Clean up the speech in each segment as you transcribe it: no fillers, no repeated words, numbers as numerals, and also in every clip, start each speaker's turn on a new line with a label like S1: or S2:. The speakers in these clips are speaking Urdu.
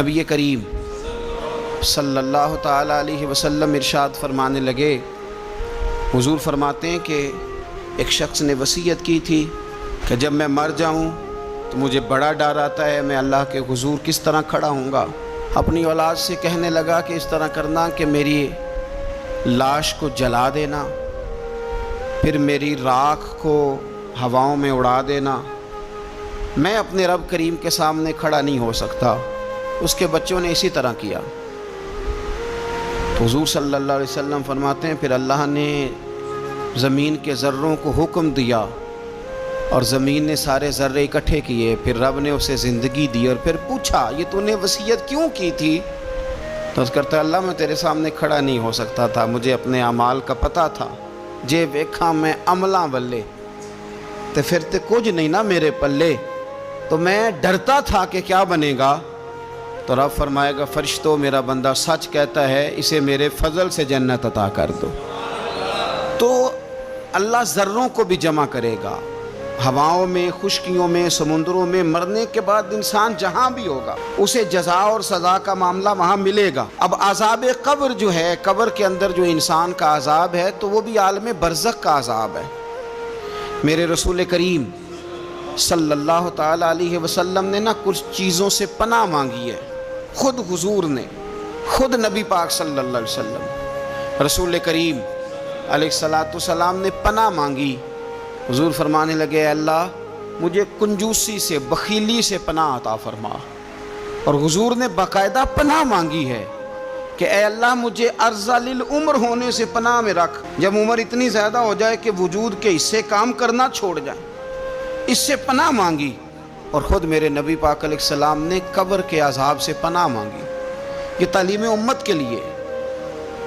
S1: نبی کریم صلی اللہ تعالیٰ علیہ وسلم ارشاد فرمانے لگے، حضور فرماتے ہیں کہ ایک شخص نے وصیت کی تھی کہ جب میں مر جاؤں تو مجھے بڑا ڈر آتا ہے، میں اللہ کے حضور کس طرح کھڑا ہوں گا۔ اپنی اولاد سے کہنے لگا کہ اس طرح کرنا کہ میری لاش کو جلا دینا، پھر میری راکھ کو ہواؤں میں اڑا دینا، میں اپنے رب کریم کے سامنے کھڑا نہیں ہو سکتا۔ اس کے بچوں نے اسی طرح کیا۔ تو حضور صلی اللہ علیہ وسلم فرماتے ہیں پھر اللہ نے زمین کے ذروں کو حکم دیا اور زمین نے سارے ذرے اکٹھے کیے، پھر رب نے اسے زندگی دی اور پھر پوچھا یہ تو نے وصیت کیوں کی تھی؟ تو اس کرتا اللہ میں تیرے سامنے کھڑا نہیں ہو سکتا تھا، مجھے اپنے اعمال کا پتہ تھا، جے ویکھاں میں عملاں والے تے پھر تے کچھ نہیں نا میرے پلے، تو میں ڈرتا تھا کہ کیا بنے گا۔ تو رب فرمائے گا فرشتوں میرا بندہ سچ کہتا ہے، اسے میرے فضل سے جنت عطا کر دو۔ تو اللہ ذروں کو بھی جمع کرے گا، ہواؤں میں، خشکیوں میں، سمندروں میں، مرنے کے بعد انسان جہاں بھی ہوگا اسے جزا اور سزا کا معاملہ وہاں ملے گا۔ اب عذاب قبر جو ہے، قبر کے اندر جو انسان کا عذاب ہے تو وہ بھی عالم برزخ کا عذاب ہے۔ میرے رسول کریم صلی اللہ تعالیٰ علیہ وسلم نے کچھ چیزوں سے پناہ مانگی ہے، خود حضور نے، خود نبی پاک صلی اللہ علیہ وسلم رسول کریم علیہ السلام نے پناہ مانگی۔ حضور فرمانے لگے اے اللہ مجھے کنجوسی سے، بخیلی سے پناہ عطا فرما، اور حضور نے باقاعدہ پناہ مانگی ہے کہ اے اللہ مجھے ارذل العمر ہونے سے پناہ میں رکھ، جب عمر اتنی زیادہ ہو جائے کہ وجود کے حصے کام کرنا چھوڑ جائیں، اس سے پناہ مانگی۔ اور خود میرے نبی پاک علیہ السلام نے قبر کے عذاب سے پناہ مانگی۔ یہ تعلیم امت کے لیے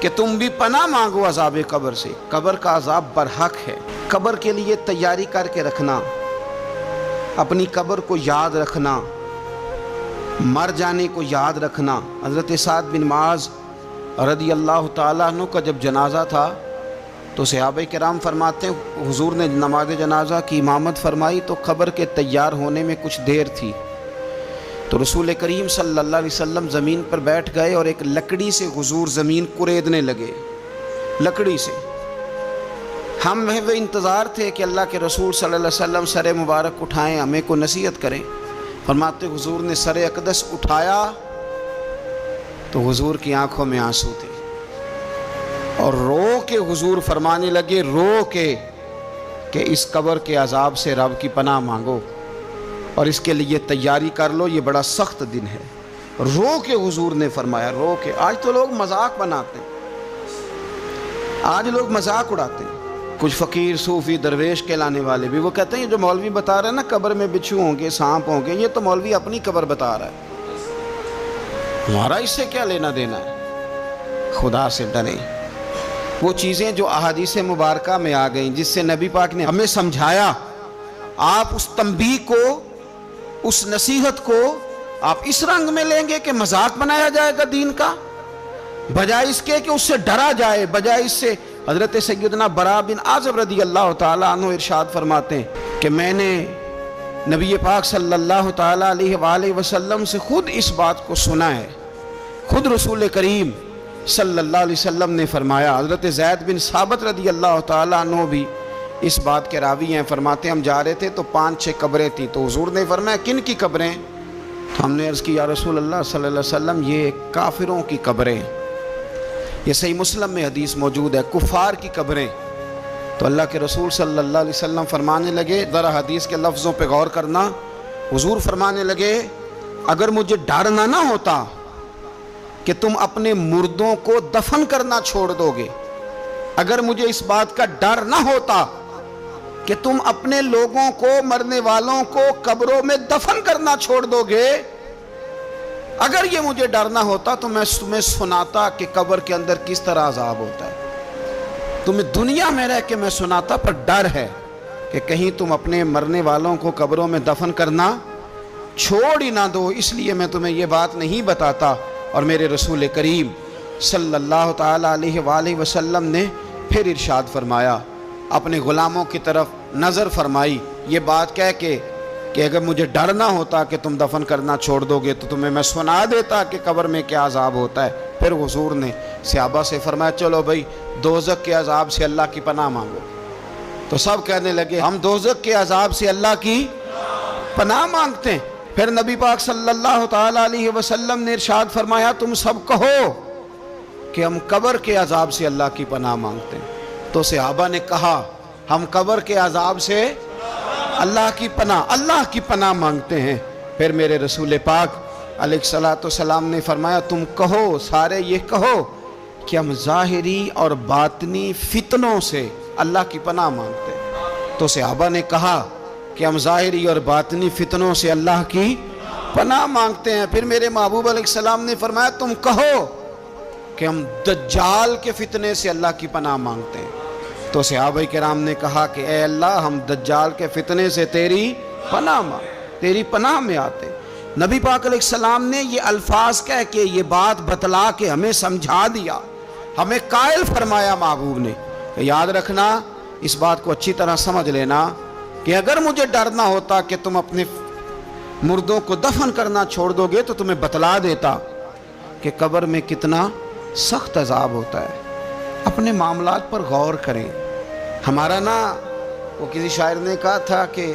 S1: کہ تم بھی پناہ مانگو عذاب قبر سے۔ قبر کا عذاب برحق ہے، قبر کے لیے تیاری کر کے رکھنا، اپنی قبر کو یاد رکھنا، مر جانے کو یاد رکھنا۔ حضرت سعد بن معاذ رضی اللہ تعالیٰ عنہ کا جب جنازہ تھا تو صحابہ کرام فرماتے ہیں حضور نے نماز جنازہ کی امامت فرمائی تو قبر کے تیار ہونے میں کچھ دیر تھی، تو رسول کریم صلی اللہ علیہ وسلم زمین پر بیٹھ گئے اور ایک لکڑی سے حضور زمین کریدنے لگے، لکڑی سے۔ ہم وہ انتظار تھے کہ اللہ کے رسول صلی اللہ علیہ وسلم سر مبارک اٹھائیں، ہمیں کو نصیحت کریں۔ فرماتے حضور نے سر اقدس اٹھایا تو حضور کی آنکھوں میں آنسو تھے، اور رو کے حضور فرمانے لگے، رو کے کہ اس قبر کے عذاب سے رب کی پناہ مانگو اور اس کے لیے تیاری کر لو، یہ بڑا سخت دن ہے۔ رو کے حضور نے فرمایا، رو کے۔ آج تو لوگ مذاق بناتے ہیں، آج لوگ مذاق اڑاتے ہیں۔ کچھ فقیر صوفی درویش کہلانے والے بھی وہ کہتے ہیں یہ جو مولوی بتا رہا ہے نا قبر میں بچھو ہوں گے، سانپ ہوں گے، یہ تو مولوی اپنی قبر بتا رہا ہے، ہمارا اس سے کیا لینا دینا ہے۔ خدا سے ڈریں۔ وہ چیزیں جو احادیث مبارکہ میں آ گئیں جس سے نبی پاک نے ہمیں سمجھایا، آپ اس تنبیہ کو، اس نصیحت کو آپ اس رنگ میں لیں گے کہ مذاق بنایا جائے گا دین کا، بجائے اس کے کہ اس سے ڈرا جائے، بجائے اس سے۔ حضرت سیدنا براء بن عازب رضی اللہ تعالیٰ عنہ ارشاد فرماتے ہیں کہ میں نے نبی پاک صلی اللہ تعالیٰ علیہ وآلہ وسلم سے خود اس بات کو سنا ہے، خود رسول کریم صلی اللہ علیہ وسلم نے فرمایا۔ حضرت زید بن ثابت رضی اللہ تعالیٰ عنہ بھی اس بات کے راوی ہیں، فرماتے ہم جا رہے تھے تو 5-6 قبریں تھیں، تو حضور نے فرمایا کن کی قبریں؟ تو ہم نے عرض کی یا رسول اللہ صلی اللہ علیہ وسلم یہ کافروں کی قبریں، یہ صحیح مسلم میں حدیث موجود ہے، کفار کی قبریں۔ تو اللہ کے رسول صلی اللہ علیہ وسلم فرمانے لگے، ذرا حدیث کے لفظوں پہ غور کرنا، حضور فرمانے لگے اگر مجھے ڈر نہ ہوتا کہ تم اپنے مردوں کو دفن کرنا چھوڑ دو گے، اگر مجھے اس بات کا ڈر نہ ہوتا کہ تم اپنے لوگوں کو، مرنے والوں کو قبروں میں دفن کرنا چھوڑ دو گے، اگر یہ مجھے ڈر نہ ہوتا تو میں تمہیں سناتا کہ قبر کے اندر کس طرح عذاب ہوتا ہے، تمہیں دنیا میں رہ کے میں سناتا، پر ڈر ہے کہ کہیں تم اپنے مرنے والوں کو قبروں میں دفن کرنا چھوڑ ہی نہ دو، اس لیے میں تمہیں یہ بات نہیں بتاتا۔ اور میرے رسول کریم صلی اللہ تعالیٰ علیہ وآلہ وسلم نے پھر ارشاد فرمایا، اپنے غلاموں کی طرف نظر فرمائی، یہ بات کہہ کے کہ اگر مجھے ڈر نہ ہوتا کہ تم دفن کرنا چھوڑ دو گے تو تمہیں میں سنا دیتا کہ قبر میں کیا عذاب ہوتا ہے۔ پھر حضور نے صحابہ سے فرمایا چلو بھائی دوزخ کے عذاب سے اللہ کی پناہ مانگو۔ تو سب کہنے لگے ہم دوزخ کے عذاب سے اللہ کی پناہ مانگتے ہیں۔ پھر نبی پاک صلی اللہ تعالیٰ علیہ وسلم نے ارشاد فرمایا تم سب کہو کہ ہم قبر کے عذاب سے اللہ کی پناہ مانگتے ہیں۔ تو صحابہ نے کہا ہم قبر کے عذاب سے اللہ کی پناہ مانگتے ہیں۔ پھر میرے رسول پاک علیہ الصلوۃ والسلام نے فرمایا تم کہو، سارے یہ کہو کہ ہم ظاہری اور باطنی فتنوں سے اللہ کی پناہ مانگتے ہیں۔ تو صحابہ نے کہا کہ ہم ظاہری اور باطنی فتنوں سے اللہ کی پناہ مانگتے ہیں۔ پھر میرے محبوب علیہ السلام نے فرمایا تم کہو کہ ہم دجال کے فتنے سے اللہ کی پناہ مانگتے ہیں۔ تو صحابہ کرام نے کہا کہ اے اللہ ہم دجال کے فتنے سے تیری پناہ میں آتے ہیں۔ نبی پاک علیہ السلام نے یہ الفاظ کہہ کے یہ بات بتلا کے ہمیں سمجھا دیا، ہمیں قائل فرمایا محبوب نے کہ یاد رکھنا، اس بات کو اچھی طرح سمجھ لینا کہ اگر مجھے ڈر نہ ہوتا کہ تم اپنے مردوں کو دفن کرنا چھوڑ دو گے تو تمہیں بتلا دیتا کہ قبر میں کتنا سخت عذاب ہوتا ہے۔ اپنے معاملات پر غور کریں۔ ہمارا وہ کسی شاعر نے کہا تھا کہ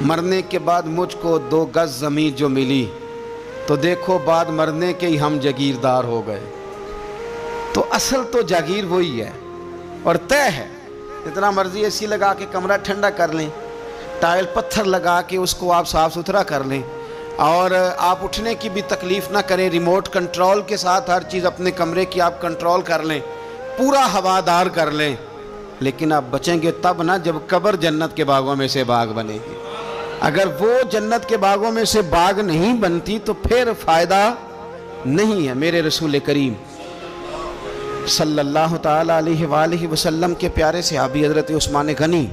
S1: مرنے کے بعد مجھ کو 2 گز زمین جو ملی تو دیکھو بعد مرنے کے ہی ہم جاگیردار ہو گئے۔ تو اصل تو جاگیر وہی ہے اور طے ہے۔ جتنا مرضی اے سی لگا کے کمرہ ٹھنڈا کر لیں، ٹائل پتھر لگا کے اس کو آپ صاف ستھرا کر لیں، اور آپ اٹھنے کی بھی تکلیف نہ کریں، ریموٹ کنٹرول کے ساتھ ہر چیز اپنے کمرے کی آپ کنٹرول کر لیں، پورا ہوادار کر لیں، لیکن آپ بچیں گے تب نہ جب قبر جنت کے باغوں میں سے باغ بنے گی۔ اگر وہ جنت کے باغوں میں سے باغ نہیں بنتی تو پھر فائدہ نہیں ہے۔ میرے رسول کریم صلی اللہ تعالیٰ علیہ وآلہ وسلم کے پیارے صحابی حضرت عثمان غنی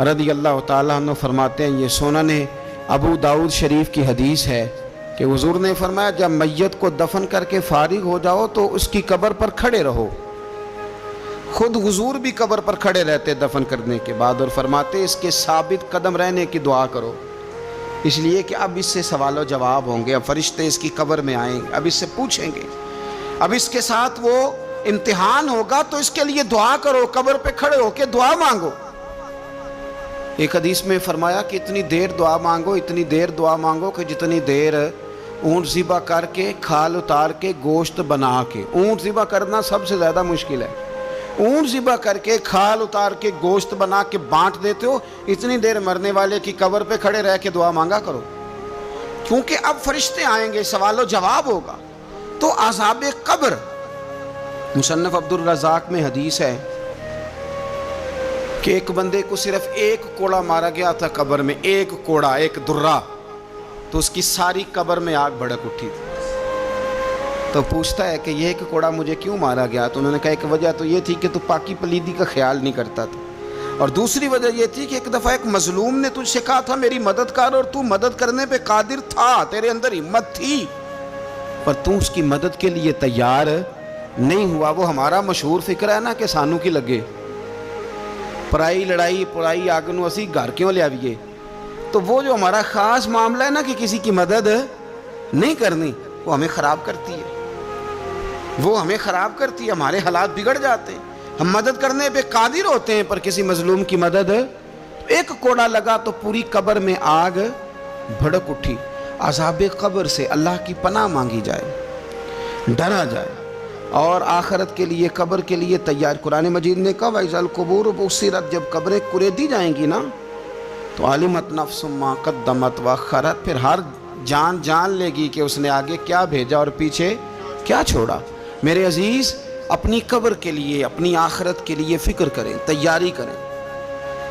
S1: رضی اللہ تعالیٰ عنہ فرماتے ہیں، یہ سنن ابو داؤد شریف کی حدیث ہے کہ حضور نے فرمایا جب میت کو دفن کر کے فارغ ہو جاؤ تو اس کی قبر پر کھڑے رہو۔ خود حضور بھی قبر پر کھڑے رہتے دفن کرنے کے بعد، اور فرماتے اس کے ثابت قدم رہنے کی دعا کرو، اس لیے کہ اب اس سے سوال و جواب ہوں گے، اب فرشتے اس کی قبر میں آئیں گے، اب اس سے پوچھیں گے، اب اس کے ساتھ وہ امتحان ہوگا، تو اس کے لیے دعا کرو، قبر پہ کھڑے ہو کے دعا مانگو۔ ایک حدیث میں فرمایا کہ اتنی دیر دعا مانگو کہ جتنی دیر اونٹ ذبح کر کے کھال اتار کے گوشت بنا کے، اونٹ ذبح کرنا سب سے زیادہ مشکل ہے، اونٹ ذبح کر کے کھال اتار کے گوشت بنا کے بانٹ دیتے ہو، اتنی دیر مرنے والے کی قبر پہ کھڑے رہ کے دعا مانگا کرو، کیونکہ اب فرشتے آئیں گے، سوال و جواب ہوگا۔ تو عذاب قبر، مصنف عبد الرزاق میں حدیث ہے کہ ایک بندے کو صرف ایک کوڑا مارا گیا تھا قبر میں، ایک کوڑا، ایک درہ، تو اس کی ساری قبر میں آگ بھڑک اٹھی تھی۔ تو پوچھتا ہے کہ یہ ایک کوڑا مجھے کیوں مارا گیا؟ تو انہوں نے کہا ایک وجہ تو یہ تھی کہ تو پاکی پلیدی کا خیال نہیں کرتا تھا، اور دوسری وجہ یہ تھی کہ ایک دفعہ ایک مظلوم نے تجھ سے کہا تھا میری مدد کر، اور تو مدد کرنے پہ قادر تھا، تیرے اندر ہمت تھی، پر تو اس کی مدد کے لیے تیار نہیں ہوا۔ وہ ہمارا مشہور فکر ہے نا کہ سانو کی لگے، پرائی لڑائی پرائی آگ نو اسی گھر کیوں لے آئیے۔ تو وہ جو ہمارا خاص معاملہ ہے نا کہ کسی کی مدد نہیں کرنی، وہ ہمیں خراب کرتی ہے، ہمارے حالات بگڑ جاتے ہیں۔ ہم مدد کرنے پہ قادر ہوتے ہیں پر کسی مظلوم کی مدد، ایک کوڑا لگا تو پوری قبر میں آگ بھڑک اٹھی۔ عذاب قبر سے اللہ کی پناہ مانگی جائے، ڈرا جائے، اور آخرت کے لیے، قبر کے لیے تیار۔ قرآن مجید نے کہا وَإِذَا الْقُبُورُ بُعْثِرَتْ، جب قبریں کریدی جائیں گی نا تو عَلِمَتْ نَفْسٌ مَا قَدَّمَتْ وَأَخَّرَتْ، پھر ہر جان لے گی کہ اس نے آگے کیا بھیجا اور پیچھے کیا چھوڑا۔ میرے عزیز، اپنی قبر کے لیے، اپنی آخرت کے لیے فکر کریں، تیاری کریں۔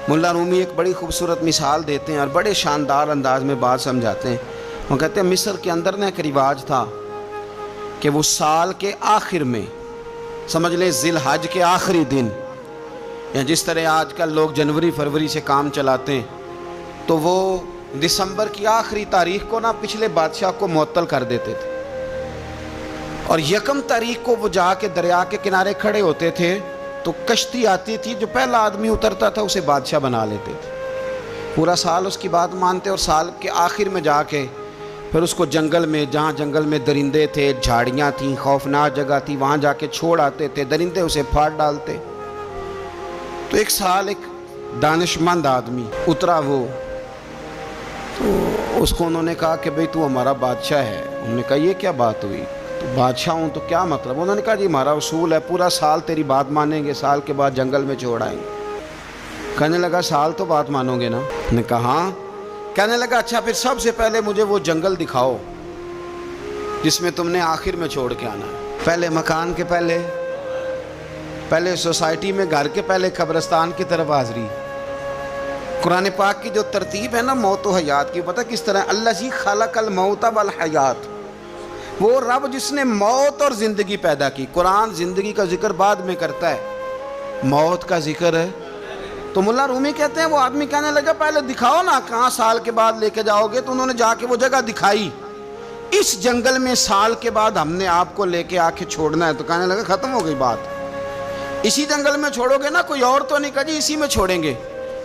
S1: مولا رومی ایک بڑی خوبصورت مثال دیتے ہیں اور بڑے شاندار انداز میں بات سمجھاتے ہیں۔ وہ کہتے ہیں مصر کے اندر نا ایک رواج تھا کہ وہ سال کے آخر میں، سمجھ لیں ذی الحج کے آخری دن، یا جس طرح آج کل لوگ جنوری فروری سے کام چلاتے ہیں، تو وہ دسمبر کی آخری تاریخ کو نا پچھلے بادشاہ کو معطل کر دیتے تھے، اور یکم تاریخ کو وہ جا کے دریا کے کنارے کھڑے ہوتے تھے تو کشتی آتی تھی، جو پہلا آدمی اترتا تھا اسے بادشاہ بنا لیتے تھے۔ پورا سال اس کی بات مانتے اور سال کے آخر میں جا کے پھر اس کو جنگل میں، جہاں جنگل میں درندے تھے، جھاڑیاں تھیں، خوفناک جگہ تھی، وہاں جا کے چھوڑ آتے تھے، درندے اسے پھاڑ ڈالتے۔ تو ایک سال ایک دانشمند آدمی اترا، وہ تو اس کو انہوں نے کہا کہ بھئی تو ہمارا بادشاہ ہے۔ انہوں نے کہا یہ کیا بات ہوئی، تو بادشاہ ہوں تو کیا مطلب؟ انہوں نے کہا جی ہمارا اصول ہے، پورا سال تیری بات مانیں گے، سال کے بعد جنگل میں چھوڑ آئیں گے۔ کہنے لگا سال تو بات مانو گے نا؟ نے کہا ہاں۔ کہنے لگا اچھا پھر سب سے پہلے مجھے وہ جنگل دکھاؤ جس میں تم نے آخر میں چھوڑ کے آنا ہے۔ پہلے مکان کے پہلے سوسائٹی میں گھر کے پہلے قبرستان کی طرف حاضری۔ قرآن پاک کی جو ترتیب ہے نا موت و حیات کی، پتہ کس طرح؟ الذی خلق الموت والحیات، وہ رب جس نے موت اور زندگی پیدا کی۔ قرآن زندگی کا ذکر بعد میں کرتا ہے، موت کا ذکر ہے۔ تو ملا رومی کہتے ہیں وہ آدمی کہنے لگا پہلے دکھاؤ نا کہاں سال کے بعد لے کے جاؤ گے؟ تو انہوں نے جا کے وہ جگہ دکھائی، اس جنگل میں سال کے بعد ہم نے آپ کو لے کے آ کے چھوڑنا ہے۔ تو کہنے لگا ختم ہو گئی بات، اسی جنگل میں چھوڑو گے نا، کوئی اور تو نہیں؟ کہا جی اسی میں چھوڑیں گے۔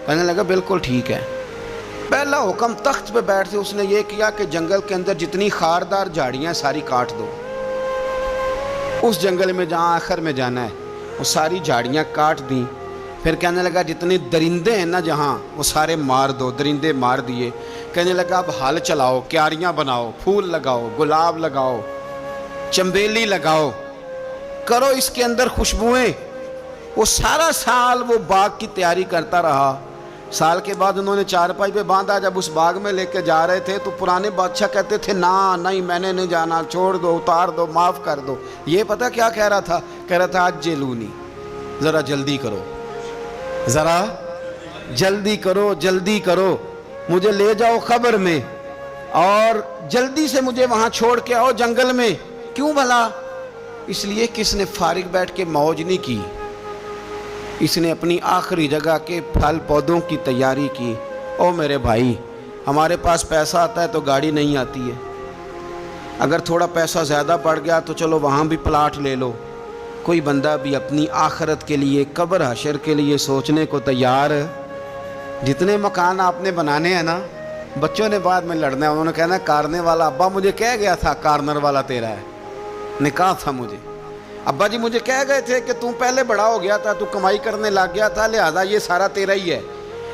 S1: کہنے لگا بالکل ٹھیک ہے۔ پہلا حکم تخت پہ بیٹھ سے اس نے یہ کیا کہ جنگل کے اندر جتنی خاردار جھاڑیاں ساری کاٹ دو۔ اس جنگل میں جہاں آخر میں جانا ہے وہ ساری جھاڑیاں کاٹ دیں۔ پھر کہنے لگا جتنے درندے ہیں نا جہاں وہ سارے مار دو، درندے مار دیے۔ کہنے لگا اب ہل چلاؤ، کیاریاں بناؤ، پھول لگاؤ، گلاب لگاؤ، چنبیلی لگاؤ، کرو اس کے اندر خوشبوئیں۔ وہ سارا سال وہ باغ کی تیاری کرتا رہا۔ سال کے بعد انہوں نے چارپائی پہ باندھا، جب اس باغ میں لے کے جا رہے تھے تو پرانے بادشاہ کہتے تھے نا نہیں میں نے نہیں جانا، چھوڑ دو، اتار دو، معاف کر دو۔ یہ پتہ کیا کہہ رہا تھا؟ کہہ رہا تھا آج جیلونی، ذرا جلدی کرو، ذرا جلدی کرو، جلدی کرو، مجھے لے جاؤ قبر میں اور جلدی سے مجھے وہاں چھوڑ کے آؤ جنگل میں۔ کیوں بھلا؟ اس لیے کہ اس نے فارغ بیٹھ کے موج نہیں کی، اس نے اپنی آخری جگہ کے پھل پودوں کی تیاری کی۔ او میرے بھائی، ہمارے پاس پیسہ آتا ہے تو گاڑی نہیں آتی ہے، اگر تھوڑا پیسہ زیادہ بڑھ گیا تو چلو وہاں بھی پلاٹ لے لو۔ کوئی بندہ بھی اپنی آخرت کے لیے، قبر حشر کے لیے سوچنے کو تیار ہے؟ جتنے مکان آپ نے بنانے ہیں نا، بچوں نے بعد میں لڑنا ہے، انہوں نے کہنا کارنے والا ابا مجھے کہہ گیا تھا کارنر والا تیرا ہے، نے کہا تھا مجھے ابا جی، مجھے کہہ گئے تھے کہ تم پہلے بڑا ہو گیا تھا، تو کمائی کرنے لگ گیا تھا، لہذا یہ سارا تیرا ہی ہے۔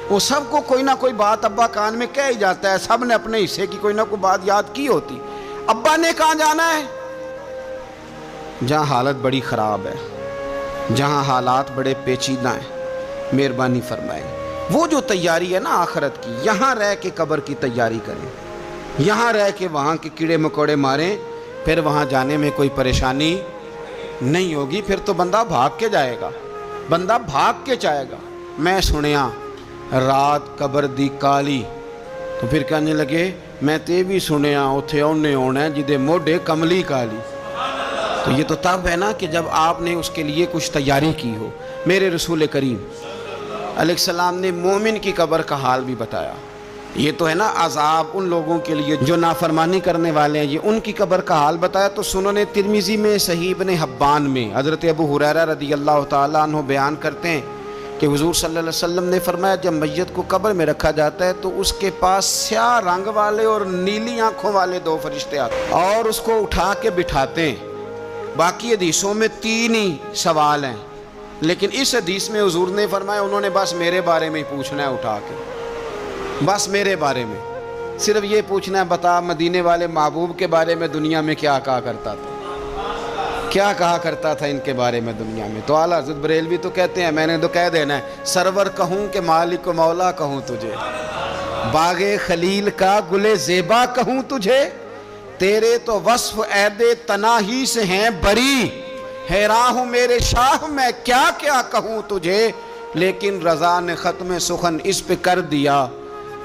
S1: وہ سب کو کوئی نہ کوئی بات ابا کان میں کہہ ہی جاتا ہے، سب نے اپنے حصے کی کوئی نہ کوئی بات یاد کی ہوتی۔ ابا نے کہاں جانا ہے؟ جہاں حالت بڑی خراب ہے، جہاں حالات بڑے پیچیدہ ہیں، مہربانی فرمائیں وہ جو تیاری ہے نا آخرت کی، یہاں رہ کے قبر کی تیاری کریں، یہاں رہ کے وہاں کے کیڑے مکوڑے ماریں، پھر وہاں جانے میں کوئی پریشانی نہیں ہوگی۔ پھر تو بندہ بھاگ کے جائے گا، بندہ بھاگ کے جائے گا۔ میں سنیا رات قبر دی کالی، تو پھر کہنے لگے میں تے بھی سنیا اتھے اونے ہونا ہے جدے موڈے کملی کالی۔ تو یہ تو تب ہے نا کہ جب آپ نے اس کے لیے کچھ تیاری کی ہو۔ میرے رسول کریم علیہ السلام نے مومن کی قبر کا حال بھی بتایا۔ یہ تو ہے نا عذاب ان لوگوں کے لیے جو نافرمانی کرنے والے ہیں، یہ ان کی قبر کا حال بتایا۔ تو سنن ترمذی میں، صحیح ابن حبان میں حضرت ابو ہریرہ رضی اللہ تعالیٰ عنہ بیان کرتے ہیں کہ حضور صلی اللہ علیہ وسلم نے فرمایا جب میت کو قبر میں رکھا جاتا ہے تو اس کے پاس سیاہ رنگ والے اور نیلی آنکھوں والے دو فرشتے آتے ہیں اور اس کو اٹھا کے بٹھاتے ہیں۔ باقی حدیثوں میں 3 ہی سوال ہیں، لیکن اس حدیث میں حضور نے فرمایا انہوں نے بس میرے بارے میں ہی پوچھنا ہے، اٹھا کے بس میرے بارے میں صرف یہ پوچھنا ہے، بتا مدینے والے محبوب کے بارے میں دنیا میں کیا کہا کرتا تھا، کیا کہا کرتا تھا ان کے بارے میں دنیا میں۔ تو اعلیٰ حضرت بریلوی تو کہتے ہیں میں نے تو کہہ دینا ہے، سرور کہوں کہ مالک و مولا کہوں تجھے، باغ خلیل کا گل زیبا کہوں تجھے، تیرے تو وصف عید تناہی سے ہیں بری، حیراں ہوں میرے شاہ میں کیا کیا کہوں تجھے، لیکن رضا نے ختم سخن اس پہ کر دیا،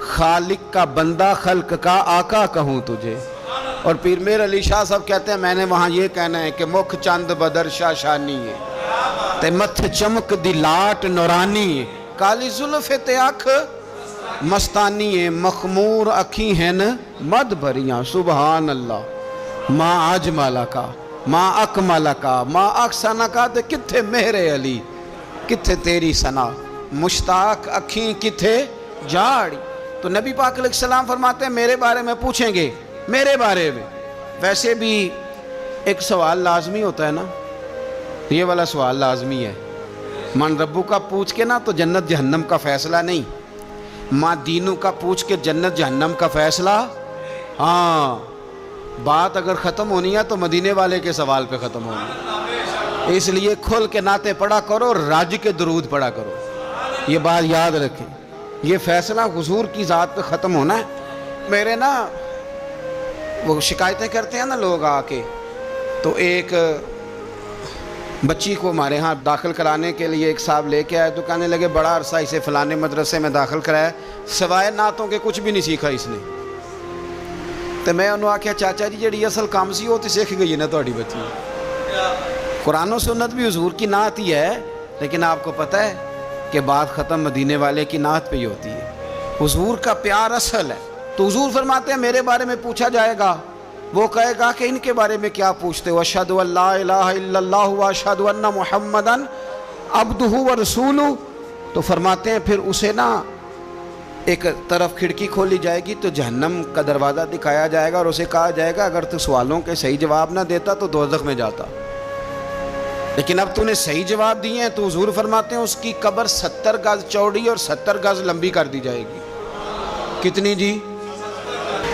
S1: خالق کا بندہ خلق کا آقا کہوں تجھے۔ اور پیر میر علی شاہ صاحب کہتے ہیں میں نے وہاں یہ کہنا ہے کہ مکھ چند بدر شاہ شانی ہے تے متھ چمک دی لاٹ نورانی ہے، کالی زلف تے اکھ مستانی ہے، مخمور اکھی ہیں مد بھریاں، سبحان اللہ، ما اجمالا کا ما اکمالا کا ما اکسانا کا، تے کتھے مہر علی کتھے تیری ثنا، مشتاق اکھیں کتھے جاڑی، تو نبی پاک علیہ السلام فرماتے ہیں میرے بارے میں پوچھیں گے، میرے بارے میں۔ ویسے بھی ایک سوال لازمی ہوتا ہے نا، یہ والا سوال لازمی ہے، من ربو کا پوچھ کے نا تو جنت جہنم کا فیصلہ نہیں، ماں دینوں کا پوچھ کے جنت جہنم کا فیصلہ۔ ہاں، بات اگر ختم ہونی ہے تو مدینے والے کے سوال پہ ختم ہونی ہے، اس لیے کھل کے نعتیں پڑھا کرو، راج کے درود پڑھا کرو، یہ بات یاد رکھیں، یہ فیصلہ حضور کی ذات پہ ختم ہونا ہے۔ میرے نا وہ شکایتیں کرتے ہیں نا لوگ آ کے، تو ایک بچی کو ہمارے ہاں داخل کرانے کے لیے ایک صاحب لے کے آئے، تو کہنے لگے بڑا عرصہ اسے فلانے مدرسے میں داخل کرایا، سوائے نعتوں کے کچھ بھی نہیں سیکھا اس نے۔ تو میں انہوں آکھیا چاچا جی جڑی اصل کام سی وہ تو سیکھ گئی ہے نا تہاڈی بچی، قرآن و سنت بھی حضور کی نعت ہی ہے، لیکن آپ کو پتہ ہے کہ بات ختم مدینے والے کی نعت پہ ہی ہوتی ہے، حضور کا پیار اصل ہے۔ تو حضور فرماتے ہیں میرے بارے میں پوچھا جائے گا، وہ کہے گا کہ ان کے بارے میں کیا پوچھتے ہو؟ اشہد ان لا الہ الا اللہ و اشہد ان محمدن عبدہ و رسولہ۔ تو فرماتے ہیں پھر اسے نا ایک طرف کھڑکی کھولی جائے گی تو جہنم کا دروازہ دکھایا جائے گا، اور اسے کہا جائے گا اگر تو سوالوں کے صحیح جواب نہ دیتا تو دوزخ میں جاتا، لیکن اب تو نے صحیح جواب دیے ہیں۔ تو حضور فرماتے ہیں اس کی قبر 70 گز چوڑی اور 70 گز لمبی کر دی جائے گی۔ کتنی جی؟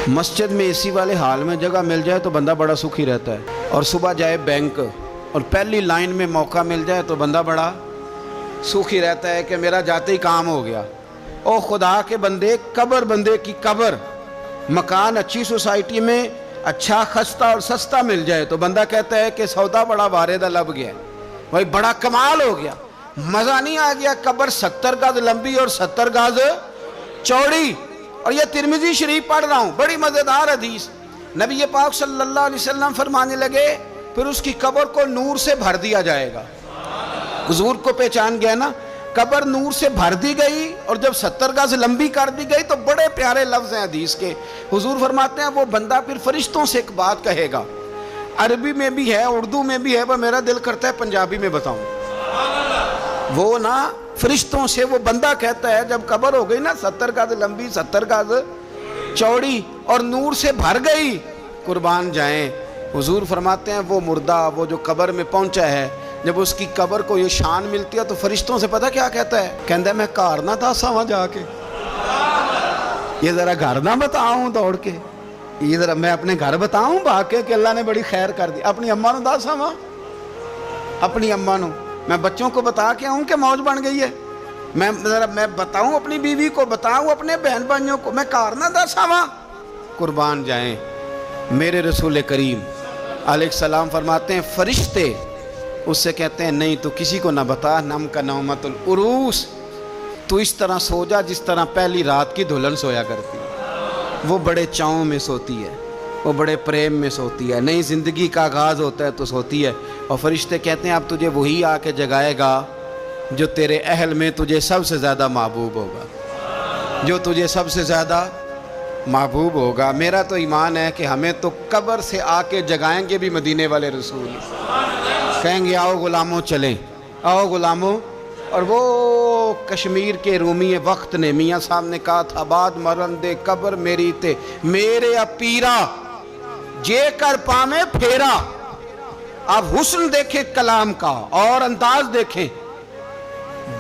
S1: مسجد میں اے سی والے حال میں جگہ مل جائے تو بندہ بڑا سکھی رہتا ہے، اور صبح جائے بینک اور پہلی لائن میں موقع مل جائے تو بندہ بڑا سکھی رہتا ہے کہ میرا جاتے ہی کام ہو گیا۔ او خدا کے بندے، قبر بندے کی قبر، مکان اچھی سوسائٹی میں اچھا خستہ اور سستا مل جائے تو بندہ کہتا ہے کہ سودا بڑا واردہ لب گیا، بھائی بڑا کمال ہو گیا، مزہ نہیں آ گیا۔ قبر 70 گز لمبی اور 70 گز چوڑی، اور یہ ترمذی شریف پڑھ رہا ہوں، بڑی مزیدار حدیث۔ نبی پاک صلی اللہ علیہ وسلم فرمانے لگے پھر اس کی قبر کو نور سے بھر دیا جائے گا۔ حضور کو پہچان گیا نا، قبر نور سے بھر دی گئی، اور جب 70 گز لمبی کر دی گئی تو بڑے پیارے لفظ ہیں حدیث کے۔ حضور فرماتے ہیں وہ بندہ پھر فرشتوں سے ایک بات کہے گا، عربی میں بھی ہے اردو میں بھی ہے، وہ میرا دل کرتا ہے پنجابی میں بتاؤں۔ وہ نا فرشتوں سے وہ بندہ کہتا ہے جب قبر ہو گئی نا 70 گز لمبی 70 گز چوڑی اور نور سے بھر گئی، قربان جائیں، حضور فرماتے ہیں وہ مردہ وہ جو قبر میں پہنچا ہے، جب اس کی قبر کو یہ شان ملتی ہے تو فرشتوں سے پتہ کیا کہتا ہے؟ کہتا ہے میں گھر نہ دساں وہاں جا کے، یہ ذرا گھر نہ بتاؤں دوڑ کے، یہ ذرا میں اپنے گھر بتاؤں بھاگ کے کہ اللہ نے بڑی خیر کر دی، اپنی اماں نو دساں وہاں، اپنی اماں نو میں بچوں کو بتا کے آؤں کہ موج بن گئی ہے، میں بتاؤں اپنی بیوی کو، بتاؤں اپنے بہن بھائیوں کو، میں کار نہ دساں وہاں۔ قربان جائیں میرے رسول کریم علیہ السلام فرماتے ہیں فرشتے اس سے کہتے ہیں نہیں تو کسی کو نہ بتا، نم کا نومت العروس، تو اس طرح سو جا جس طرح پہلی رات کی دلہن سویا کرتی ہے، وہ بڑے چاؤں میں سوتی ہے، وہ بڑے پریم میں سوتی ہے، نئی زندگی کا آغاز ہوتا ہے تو سوتی ہے، اور فرشتے کہتے ہیں اب تجھے وہی آ کے جگائے گا جو تیرے اہل میں تجھے سب سے زیادہ محبوب ہوگا، جو تجھے سب سے زیادہ محبوب ہوگا۔ میرا تو ایمان ہے کہ ہمیں تو قبر سے آ کے جگائیں گے بھی مدینے والے رسول، کہیں گے آؤ غلاموں چلیں، آؤ غلاموں۔ اور وہ کشمیر کے رومی وقت نے میاں صاحب نے کہا تھا بعد مرندے قبر میری تے میرے اپیرا جے کر پامے پھیرا۔ آپ حسن دیکھیں کلام کا اور انداز دیکھیں،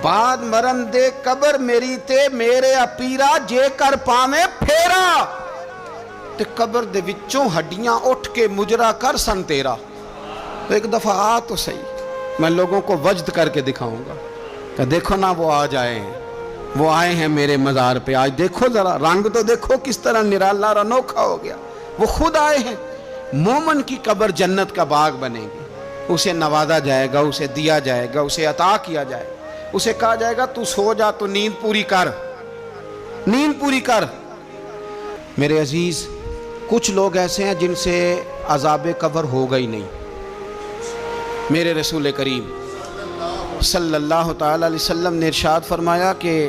S1: بعد مرندے قبر میری تے میرے اپیرا جے کر پامے پھیرا، تے قبر دے وچوں ہڈیاں اٹھ کے مجرا کر سن تیرا۔ تو ایک دفعہ آ تو صحیح، میں لوگوں کو وجد کر کے دکھاؤں گا کہ دیکھو نا وہ آج آئے ہیں، وہ آئے ہیں میرے مزار پہ، آج دیکھو ذرا رنگ تو دیکھو کس طرح نرالا اور انوکھا ہو گیا، وہ خود آئے ہیں۔ مومن کی قبر جنت کا باغ بنے گی، اسے نوازا جائے گا، اسے دیا جائے گا، اسے عطا کیا جائے گا، اسے کہا جائے گا تو سو جا، تو نیند پوری کر، نیند پوری کر۔ میرے عزیز کچھ لوگ ایسے ہیں جن سے عذاب قبر ہوگا ہی نہیں۔ میرے رسول کریم صلی اللہ تعالی علیہ وسلم نے ارشاد فرمایا کہ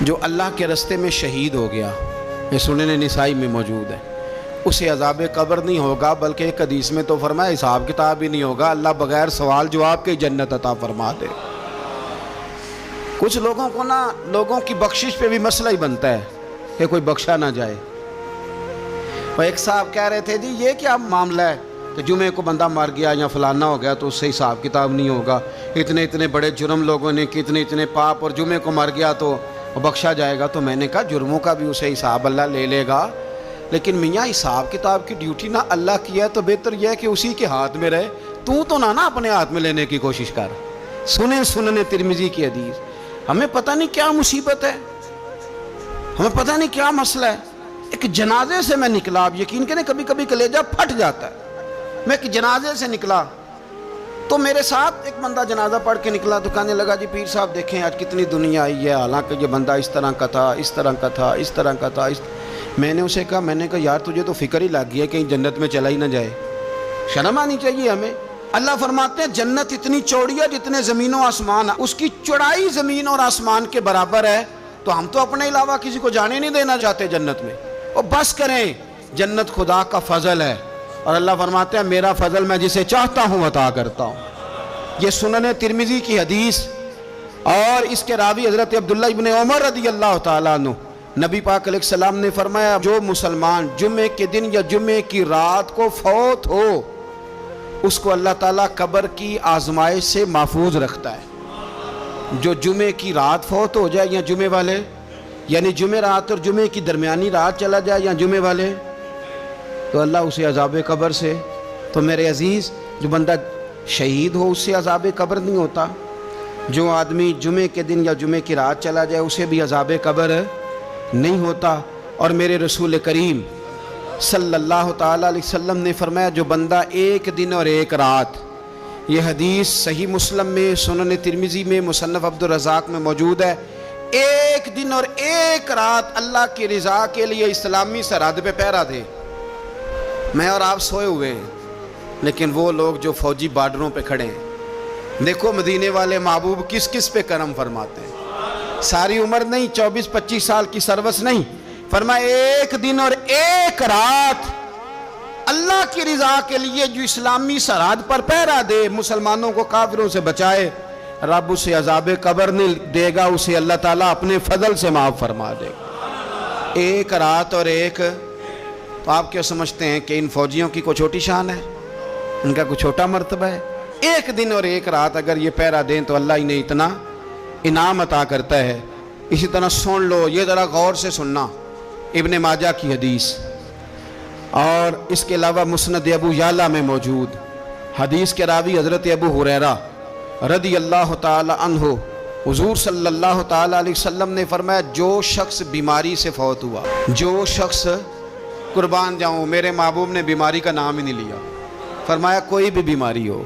S1: جو اللہ کے راستے میں شہید ہو گیا، یہ سنن نسائی میں موجود ہے، اسے عذاب قبر نہیں ہوگا، بلکہ ایک حدیث میں تو فرمایا حساب کتاب ہی نہیں ہوگا، اللہ بغیر سوال جواب کے جنت عطا فرما دے۔ کچھ لوگوں کو نا لوگوں کی بخشش پہ بھی مسئلہ ہی بنتا ہے کہ کوئی بخشا نہ جائے. وہ ایک صاحب کہہ رہے تھے جی یہ کیا معاملہ ہے کہ جمعے کو بندہ مر گیا یا فلانا ہو گیا تو اس سے حساب کتاب نہیں ہوگا, اتنے بڑے جرم لوگوں نے کی, اتنے پاپ, اور جمعے کو مر گیا تو بخشا جائے گا. تو میں نے کہا جرموں کا بھی اسے حساب اللہ لے لے گا, لیکن میاں حساب کتاب کی ڈیوٹی نہ اللہ کی ہے تو بہتر یہ ہے کہ اسی کے ہاتھ میں رہے, تو نا اپنے ہاتھ میں لینے کی کوشش کر. سنن ترمذی کی حدیث. ہمیں پتہ نہیں کیا مصیبت ہے, ہمیں پتہ نہیں کیا مسئلہ ہے. ایک جنازے سے میں نکلا, آپ یقین کریں کبھی کبھی کلیجہ پھٹ جاتا ہے. میں ایک جنازے سے نکلا تو میرے ساتھ ایک بندہ جنازہ پڑھ کے نکلا تو کہنے لگا جی پیر صاحب دیکھیں آج کتنی دنیا آئی ہے, حالانکہ یہ بندہ اس طرح کا تھا, اس طرح کا تھا, اس طرح کا تھا. میں نے اسے کہا یار تجھے تو فکر ہی لگ گئی ہے کہیں جنت میں چلا ہی نہ جائے. شرم آنی چاہیے ہمیں. اللہ فرماتے ہیں جنت اتنی چوڑی ہے جتنے زمین و آسمان, اس کی چوڑائی زمین اور آسمان کے برابر ہے. تو ہم تو اپنے علاوہ کسی کو جانے نہیں دینا چاہتے جنت میں. اور بس کریں, جنت خدا کا فضل ہے, اور اللہ فرماتے ہیں میرا فضل میں جسے چاہتا ہوں عطا کرتا ہوں. یہ سنن ترمذی کی حدیث, اور اس کے راوی حضرت عبداللہ ابن عمر رضی اللہ تعالیٰ عنہ. نبی پاک علیہ السلام نے فرمایا جو مسلمان جمعے کے دن یا جمعے کی رات کو فوت ہو اس کو اللہ تعالیٰ قبر کی آزمائش سے محفوظ رکھتا ہے. جو جمعے کی رات فوت ہو جائے یا جمعے والے, یعنی جمعے رات اور جمعے کی درمیانی رات چلا جائے یا جمعے والے, تو اللہ اسے عذاب قبر سے. تو میرے عزیز جو بندہ شہید ہو اس سے عذاب قبر نہیں ہوتا, جو آدمی جمعے کے دن یا جمعے کی رات چلا جائے اسے بھی عذاب قبر نہیں ہوتا. اور میرے رسول کریم صلی اللہ تعالیٰ علیہ وسلم نے فرمایا جو بندہ ایک دن اور ایک رات, یہ حدیث صحیح مسلم میں, سنن ترمذی میں, مصنف عبدالرزاق میں موجود ہے, ایک دن اور ایک رات اللہ کی رضا کے لیے اسلامی سرحد پہ پہرا دے. میں اور آپ سوئے ہوئے ہیں, لیکن وہ لوگ جو فوجی بارڈروں پہ کھڑے ہیں, دیکھو مدینے والے محبوب کس کس پہ کرم فرماتے ہیں. ساری عمر نہیں, 24-25 سال کی سروس نہیں, فرمایا ایک دن اور ایک رات اللہ کی رضا کے لیے جو اسلامی سرحد پر پہرا دے, مسلمانوں کو کافروں سے بچائے, رب اسے عذاب قبر نہیں دے گا, اسے اللہ تعالیٰ اپنے فضل سے معاف فرما دے گا. ایک رات اور ایک. تو آپ کیا سمجھتے ہیں کہ ان فوجیوں کی کوئی چھوٹی شان ہے, ان کا کوئی چھوٹا مرتبہ ہے؟ ایک دن اور ایک رات اگر یہ پہرا دیں تو اللہ انہیں اتنا انعام عطا کرتا ہے. اسی طرح سن لو, یہ ذرا غور سے سننا, ابن ماجہ کی حدیث, اور اس کے علاوہ مسند ابو یعلا میں موجود حدیث کے راوی حضرت ابو ہریرہ رضی اللہ تعالی عنہ, حضور صلی اللہ تعالی علیہ وسلم نے فرمایا جو شخص بیماری سے فوت ہوا, جو شخص, قربان جاؤں میرے محبوب نے بیماری کا نام ہی نہیں لیا, فرمایا کوئی بھی بیماری ہو,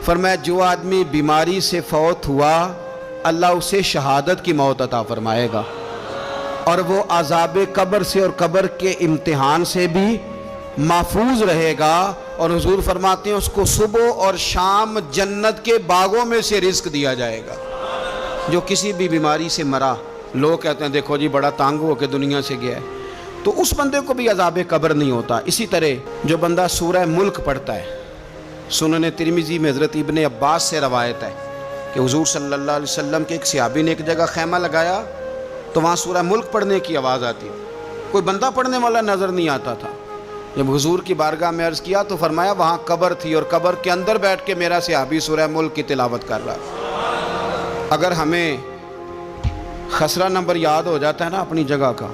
S1: فرمایا جو آدمی بیماری سے فوت ہوا اللہ اسے شہادت کی موت عطا فرمائے گا, اور وہ عذاب قبر سے اور قبر کے امتحان سے بھی محفوظ رہے گا. اور حضور فرماتے ہیں اس کو صبح اور شام جنت کے باغوں میں سے رزق دیا جائے گا. جو کسی بھی بیماری سے مرا, لوگ کہتے ہیں دیکھو جی بڑا تانگ ہو کے دنیا سے گیا ہے, تو اس بندے کو بھی عذاب قبر نہیں ہوتا. اسی طرح جو بندہ سورہ ملک پڑھتا ہے, سنن ترمذی میں حضرت ابن عباس سے روایت ہے کہ حضور صلی اللہ علیہ وسلم کے ایک صحابی نے ایک جگہ خیمہ لگایا تو وہاں سورہ ملک پڑھنے کی آواز آتی, کوئی بندہ پڑھنے والا نظر نہیں آتا تھا. جب حضور کی بارگاہ میں عرض کیا تو فرمایا وہاں قبر تھی اور قبر کے اندر بیٹھ کے میرا صحابی سورہ ملک کی تلاوت کر رہا. اگر ہمیں خسرہ نمبر یاد ہو جاتا ہے نا اپنی جگہ کا,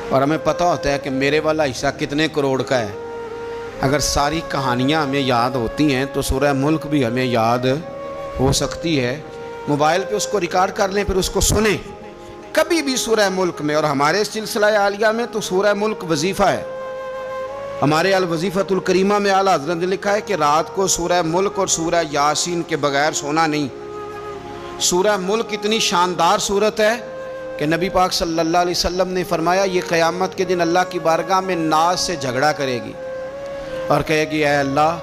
S1: اور ہمیں پتہ ہوتا ہے کہ میرے والا حصہ کتنے کروڑ کا ہے, اگر ساری کہانیاں ہمیں یاد ہوتی ہیں تو سورہ ملک بھی ہمیں یاد ہو سکتی ہے. موبائل پہ اس کو ریکارڈ کر لیں, پھر اس کو سنیں کبھی بھی سورہ ملک میں. اور ہمارے سلسلہ عالیہ میں تو سورہ ملک وظیفہ ہے. ہمارے الوظیفۃ الکریمہ میں اعلیٰ حضرت نے لکھا ہے کہ رات کو سورہ ملک اور سورہ یاسین کے بغیر سونا نہیں. سورہ ملک اتنی شاندار صورت ہے کہ نبی پاک صلی اللہ علیہ وسلم نے فرمایا یہ قیامت کے دن اللہ کی بارگاہ میں ناز سے جھگڑا کرے گی اور کہے گی اے اللہ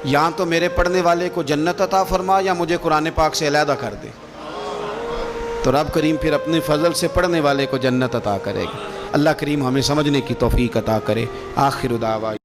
S1: یا تو میرے پڑھنے والے کو جنت عطا فرما یا مجھے قرآن پاک سے علیحدہ کر دے. تو رب کریم پھر اپنے فضل سے پڑھنے والے کو جنت عطا کرے گا. اللہ کریم ہمیں سمجھنے کی توفیق عطا کرے. آخر دعوانا